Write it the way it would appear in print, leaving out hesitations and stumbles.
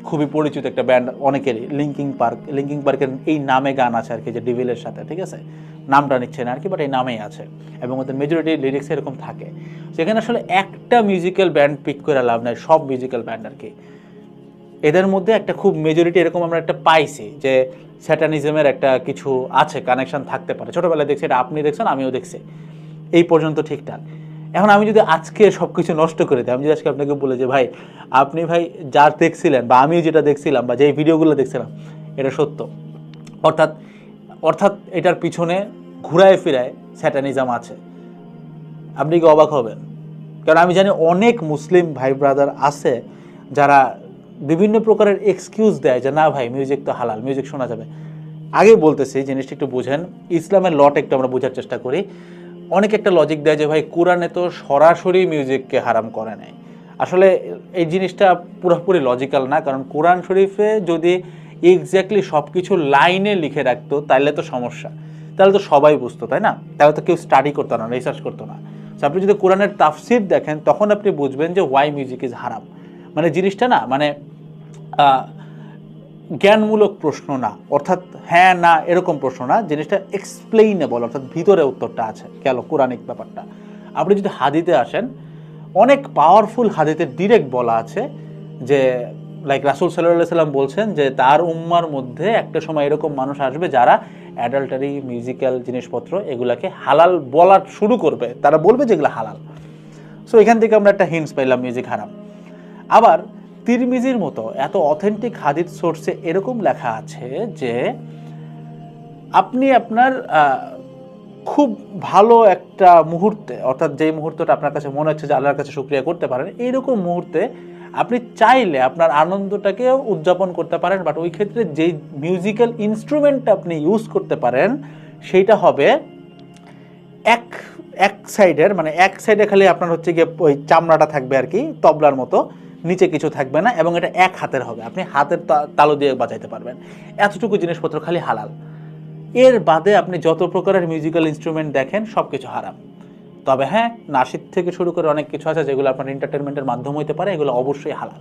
খুবই পরিচিত একটা ব্যান্ড অনেকেরই, লিঙ্কিং পার্কের এই নামে গান আছে আর কি, যে ডিভিলের সাথে, ঠিক আছে, নামটা নিচ্ছে না আর কি, বাট এই নামেই আছে এবং ওদের মেজরিটি লিরিক্স এরকম থাকে। সেখানে আসলে একটা মিউজিক্যাল ব্যান্ড পিক করে লাভ নাই, সব মিউজিক্যাল ব্যান্ড আর কি। এদের মধ্যে একটা খুব মেজরিটি এরকম আমরা একটা পাইছি যে স্যাটানিজমের একটা কিছু আছে, কানেকশন থাকতে পারে, ছোটোবেলায় দেখছি, এটা আপনি দেখছেন, আমিও দেখছি, এই পর্যন্ত ঠিকঠাক। এখন আমি যদি আজকে সব কিছু নষ্ট করে দিই, আমি যদি আজকে আপনাকে বলে যে ভাই আপনি ভাই যা দেখছিলেন বা আমি যেটা দেখছিলাম বা যে ভিডিওগুলো দেখছিলাম এটা সত্য, অর্থাৎ অর্থাৎ এটার পিছনে ঘুরায় ফিরায় স্যাটানিজম আছে, আপনি কি অবাক হবেন? কারণ আমি জানি অনেক মুসলিম ভাই ব্রাদার আছে যারা বিভিন্ন প্রকারের এক্সকিউজ দেয় যে না ভাই মিউজিক তো হালাল, মিউজিক শোনা যাবে। আগে বলতেছি জিনিসটা একটু বুঝেন, ইসলামের লটা একটু আমরা বোঝার চেষ্টা করি। অনেক একটা লজিক দেয় যে ভাই কোরআনে তো সরাসরি মিউজিককে হারাম করে নাই। আসলে এই জিনিসটা পুরোপুরি লজিক্যাল না, কারণ কোরআন শরীফে যদি এক্স্যাক্টলি সব কিছু লাইনে লিখে রাখতো তাহলে তো সমস্যা, তাহলে তো সবাই বুঝতো, তাই না? তাহলে তো কেউ স্টাডি করতো না, রিসার্চ করতো না। আপনি যদি কোরআনের তাফসির দেখেন তখন আপনি বুঝবেন যে ওয়াই মিউজিক ইজ হারাম। মানে জিনিসটা না, মানে জ্ঞানমূলক প্রশ্ন না, অর্থাৎ হ্যাঁ না এরকম প্রশ্ন না, জিনিসটা এক্সপ্লেইনেবল, অর্থাৎ ভিতরে উত্তরটা আছে গেল কোরআনিক ব্যাপারটা। আপনি যদি হাদিতে আসেন, অনেক পাওয়ারফুল হাদিতে ডিরেক্ট বলা আছে যে লাইক রাসূল সাল্লাল্লাহু আলাইহি সাল্লাম বলছেন যে তার উম্মার মধ্যে একটা সময় এরকম মানুষ আসবে যারা অ্যাডাল্টারি মিউজিক্যাল জিনিসপত্র এগুলাকে হালাল বলা শুরু করবে, তারা বলবে যেগুলো হালাল। সো এখান থেকে আমরা একটা হিন্টস পাইলাম মিউজিক হারাম। আবার তিরমিজির মতো এত অথেন্টিক হাদিস সোর্সে এরকম লেখা আছে যে আপনি আপনার খুব ভালো একটা মুহূর্তে, অর্থাৎ যেই মুহূর্তটা আপনার কাছে মনে হচ্ছে যে আল্লাহর কাছে শুকরিয়া করতে পারেন, এইরকম মুহূর্তে আপনি চাইলে আপনার আনন্দটাকেও উদযাপন করতে পারেন, বাট ওই ক্ষেত্রে যেই মিউজিক্যাল ইনস্ট্রুমেন্টটা আপনি ইউজ করতে পারেন সেইটা হবে এক সাইডের, মানে এক সাইডে খালি আপনার হচ্ছে গিয়ে ওই চামড়াটা থাকবে আর কি, তবলার মতো, নিচে কিছু থাকবে না, এবং এটা এক হাতের হবে, আপনি হাতের তালু দিয়ে বাজাইতে পারবেন, এতটুকু জিনিসপত্র খালি হালাল। এর বাদে আপনি যত প্রকারের মিউজিক্যাল ইনস্ট্রুমেন্ট দেখেন সব কিছু হারাম। তবে হ্যাঁ, নাশিদ থেকে শুরু করে অনেক কিছু আছে যেগুলো আপনার এন্টারটেনমেন্টের মাধ্যম হইতে পারে, এগুলো অবশ্যই হালাল।